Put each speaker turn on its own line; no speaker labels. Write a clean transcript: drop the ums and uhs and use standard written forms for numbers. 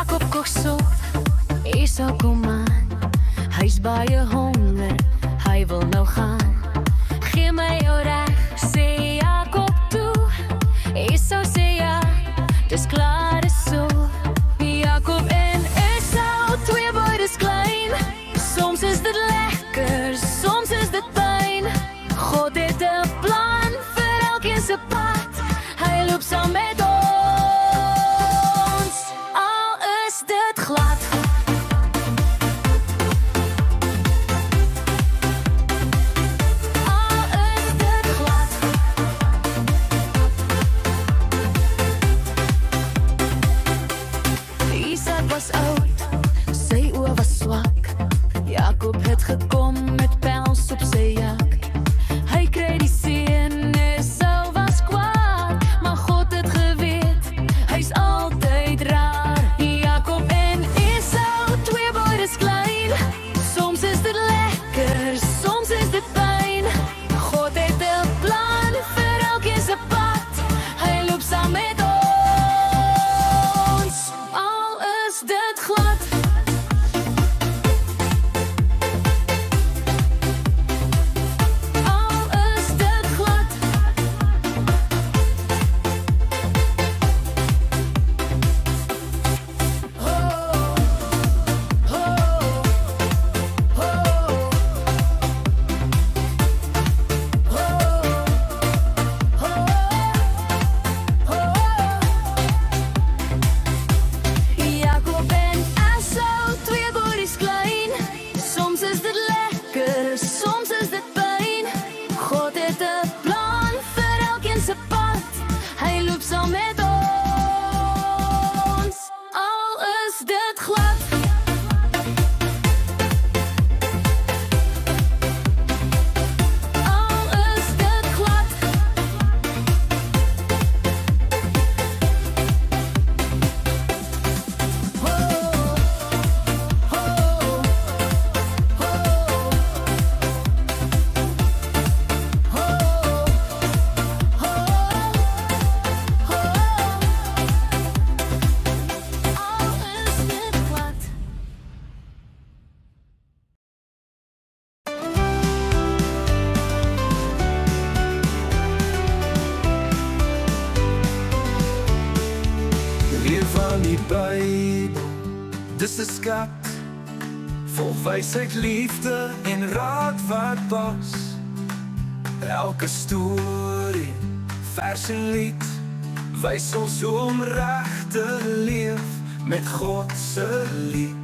Jakob kook soep, Esau kom aan. Hy's baie honger, hy wil nou gaan. Gee my jou reg, sê Jakob toe. Esau sê ja, dis klaar is so. Jakob en Esau, twee boetes klein. Soms is dit lekker, soms is dit pyn. God het 'n plan vir elkeen se pad. Hy loop saam met ons, al is dit glad. Al is dit glad. Isak was oud, sy oë was swak. Jakob het gekom met pels op sy jak. Hy kry die seën, Esau was kwaad, maar God het geweet, hy's altyd raar. Jakob en Esau, twee boetes klein. Soms is dit lekker, soms is dit pyn. God het 'n plan vir elkeen se pad. Hy loop saam met ons, al is dit glad. Al is dit glad. Ho, ho, ho, ho, ho, ho. Jakob en Esau, twee boeties klein. Soms is dit lekker, soms is dit pyn. God het 'n plan vir elkeen se pad. Hy loop saam met ons, al is dit glad. Al is dit glad. Ho, ho, ho, ho, ho, ho. Al is dit glad.
Leer van die Bybel, dis 'n skat vol wysheid, liefde en raad wat pas. Elke storie, vers en lied wys ons hoe om reg te leef met God se lied.